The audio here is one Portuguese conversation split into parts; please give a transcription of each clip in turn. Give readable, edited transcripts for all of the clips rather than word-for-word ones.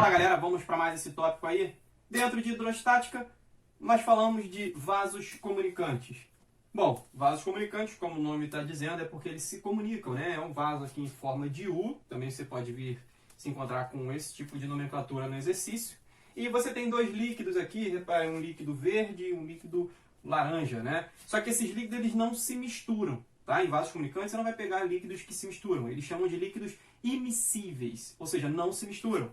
Fala galera, vamos para mais esse tópico aí. Dentro de hidrostática, nós falamos de vasos comunicantes. Bom, vasos comunicantes, como o nome está dizendo, é porque eles se comunicam, né? É um vaso aqui em forma de U, também você pode vir se encontrar com esse tipo de nomenclatura no exercício. E você tem dois líquidos aqui, repare, um líquido verde e um líquido laranja, né? Só que esses líquidos eles não se misturam, tá? Em vasos comunicantes você não vai pegar líquidos que se misturam, eles chamam de líquidos imiscíveis, ou seja, não se misturam.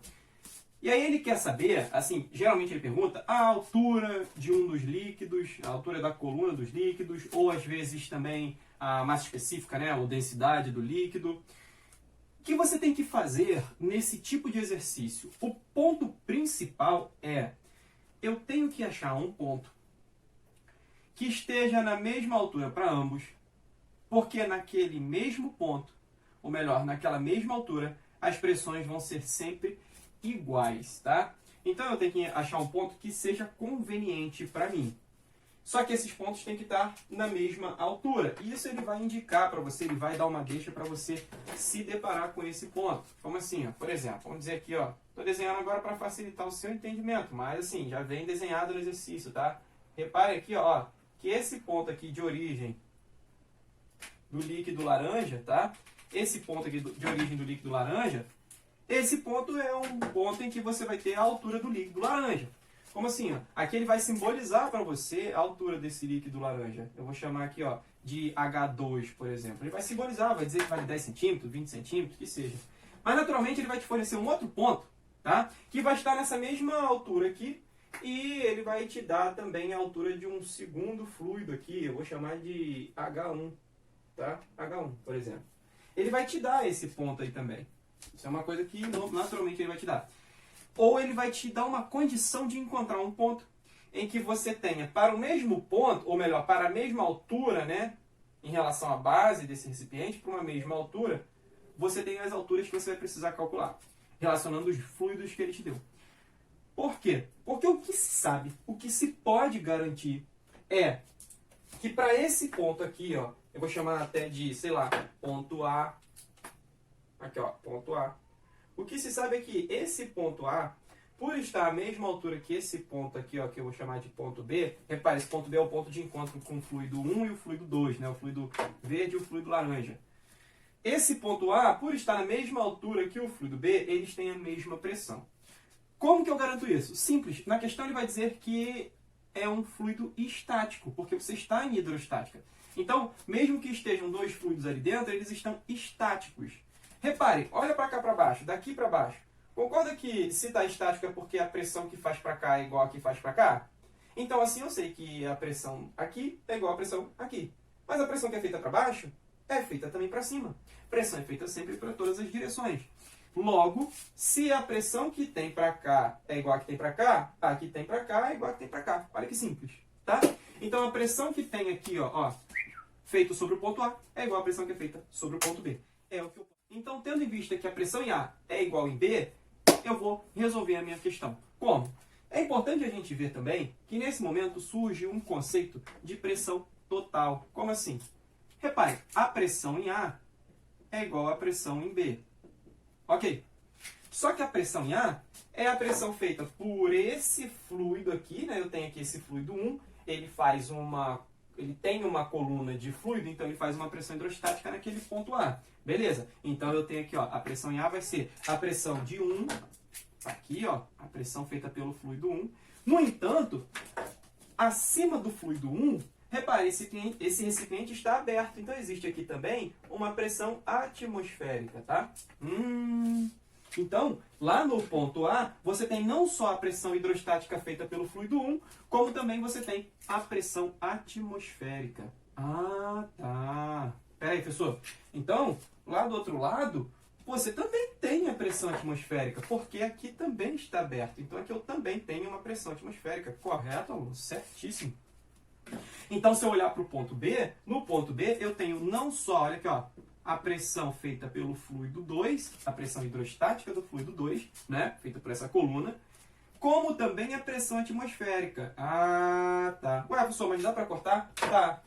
E aí ele quer saber, assim, geralmente ele pergunta a altura de um dos líquidos, a altura da coluna dos líquidos, ou às vezes também a massa específica, né, ou densidade do líquido. O que você tem que fazer nesse tipo de exercício? O ponto principal é, eu tenho que achar um ponto que esteja na mesma altura para ambos, porque naquele mesmo ponto, ou melhor, naquela mesma altura, as pressões vão ser sempre iguais, tá? Então eu tenho que achar um ponto que seja conveniente para mim. Só que esses pontos têm que estar na mesma altura. E isso ele vai indicar para você, ele vai dar uma deixa para você se deparar com esse ponto. Como assim, ó? Por exemplo, vamos dizer aqui, ó, estou desenhando agora para facilitar o seu entendimento, mas assim, já vem desenhado no exercício, tá? Repare aqui, ó, que esse ponto aqui de origem do líquido laranja, tá? Esse ponto aqui de origem do líquido laranja, esse ponto é um ponto em que você vai ter a altura do líquido laranja. Como assim? Ó? Aqui ele vai simbolizar para você a altura desse líquido laranja. Eu vou chamar aqui, ó, de H2, por exemplo. Ele vai simbolizar, vai dizer que vale 10 centímetros, 20 centímetros, que seja. Mas naturalmente ele vai te fornecer um outro ponto, tá? Que vai estar nessa mesma altura aqui. E ele vai te dar também a altura de um segundo fluido aqui. Eu vou chamar de H1, tá? H1, por exemplo. Ele vai te dar esse ponto aí também. Isso é uma coisa que naturalmente ele vai te dar. Ou ele vai te dar uma condição de encontrar um ponto em que você tenha para o mesmo ponto, ou melhor, para a mesma altura, né, em relação à base desse recipiente, para uma mesma altura, você tem as alturas que você vai precisar calcular, relacionando os fluidos que ele te deu. Por quê? Porque o que se sabe, o que se pode garantir é que para esse ponto aqui, ó, eu vou chamar até de, sei lá, ponto A. Aqui, ó, ponto A. O que se sabe é que esse ponto A, por estar à mesma altura que esse ponto aqui, ó, que eu vou chamar de ponto B, repare, esse ponto B é o ponto de encontro com o fluido 1 e o fluido 2, né, o fluido verde e o fluido laranja. Esse ponto A, por estar na mesma altura que o fluido B, eles têm a mesma pressão. Como que eu garanto isso? Simples. Na questão ele vai dizer que é um fluido estático, porque você está em hidrostática. Então, mesmo que estejam dois fluidos ali dentro, eles estão estáticos. Repare, olha para cá para baixo, daqui para baixo. Concorda que se está estático é porque a pressão que faz para cá é igual a que faz para cá? Então assim eu sei que a pressão aqui é igual à pressão aqui. Mas a pressão que é feita para baixo é feita também para cima. Pressão é feita sempre para todas as direções. Logo, se a pressão que tem para cá é igual a que tem para cá, a que tem para cá é igual a que tem para cá. Olha que simples, tá? Então a pressão que tem aqui, ó, feito sobre o ponto A, é igual à pressão que é feita sobre o ponto B. É o que eu... Então, tendo em vista que a pressão em A é igual em B, eu vou resolver a minha questão. Como? É importante a gente ver também que nesse momento surge um conceito de pressão total. Como assim? Repare, a pressão em A é igual à pressão em B. Ok? Só que a pressão em A é a pressão feita por esse fluido aqui, né? Eu tenho aqui esse fluido 1, ele tem uma coluna de fluido, então ele faz uma pressão hidrostática naquele ponto A. Beleza? Então eu tenho aqui, ó, a pressão em A vai ser a pressão de 1, aqui, ó, a pressão feita pelo fluido 1. No entanto, acima do fluido 1, repare, esse recipiente está aberto, então existe aqui também uma pressão atmosférica, tá? Então, lá no ponto A, você tem não só a pressão hidrostática feita pelo fluido 1, como também você tem a pressão atmosférica. Ah, tá. Pera aí, professor. Então, lá do outro lado, você também tem a pressão atmosférica, porque aqui também está aberto. Então, aqui eu também tenho uma pressão atmosférica. Correto, aluno? Certíssimo. Então, se eu olhar para o ponto B, no ponto B eu tenho não só, olha aqui, ó, a pressão feita pelo fluido 2, a pressão hidrostática do fluido 2, né, feita por essa coluna, como também a pressão atmosférica. Ah, tá. Ué, professor, mas dá para cortar?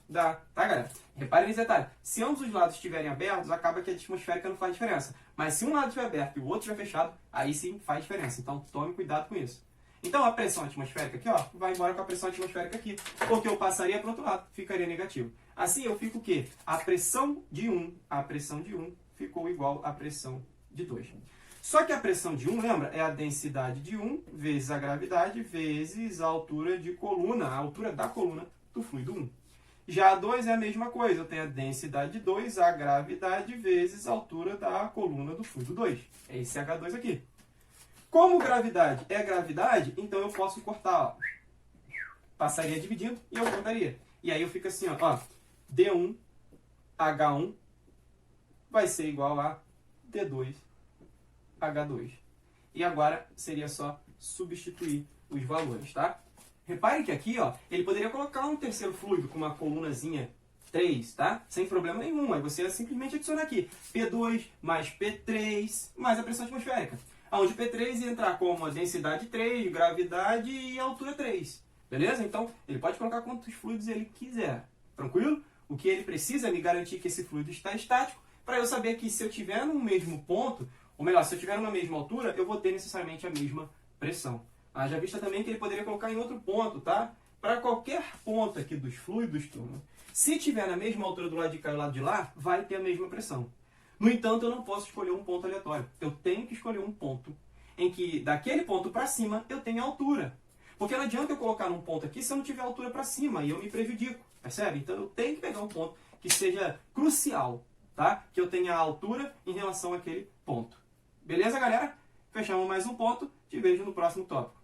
Dá. Tá, galera? Reparem nesse detalhe. Se ambos os lados estiverem abertos, acaba que a atmosférica não faz diferença. Mas se um lado estiver aberto e o outro estiver fechado, aí sim faz diferença. Então tome cuidado com isso. Então a pressão atmosférica aqui, ó, vai embora com a pressão atmosférica aqui, porque eu passaria para o outro lado, ficaria negativo. Assim eu fico o quê? A pressão de 1 ficou igual à pressão de 2. Só que a pressão de 1, lembra? É a densidade de 1 vezes a gravidade vezes a altura de coluna, a altura da coluna do fluido 1. Já a 2 é a mesma coisa, eu tenho a densidade de 2, a gravidade vezes a altura da coluna do fluido 2. É esse H2 aqui. Como gravidade é gravidade, então eu posso cortar, ó. Passaria dividindo e eu cortaria. E aí eu fico assim, ó, D1, H1 vai ser igual a D2, H2. E agora seria só substituir os valores, tá? Repare que aqui, ó, ele poderia colocar um terceiro fluido com uma colunazinha 3, tá? Sem problema nenhum. Aí você simplesmente adiciona aqui P2 mais P3 mais a pressão atmosférica. Onde P3 ia entrar como a densidade 3, gravidade e altura 3. Beleza? Então, ele pode colocar quantos fluidos ele quiser. Tranquilo? O que ele precisa é me garantir que esse fluido está estático, para eu saber que se eu tiver no mesmo ponto, ou melhor, se eu tiver numa mesma altura, eu vou ter necessariamente a mesma pressão. Haja vista também que ele poderia colocar em outro ponto, tá? Para qualquer ponto aqui dos fluidos, turma, se tiver na mesma altura do lado de cá e do lado de lá, vai ter a mesma pressão. No entanto, eu não posso escolher um ponto aleatório. Eu tenho que escolher um ponto em que, daquele ponto para cima, eu tenha altura. Porque não adianta eu colocar num ponto aqui se eu não tiver altura para cima e eu me prejudico, percebe? Então eu tenho que pegar um ponto que seja crucial, tá? Que eu tenha altura em relação àquele ponto. Beleza, galera? Fechamos mais um ponto. Te vejo no próximo tópico.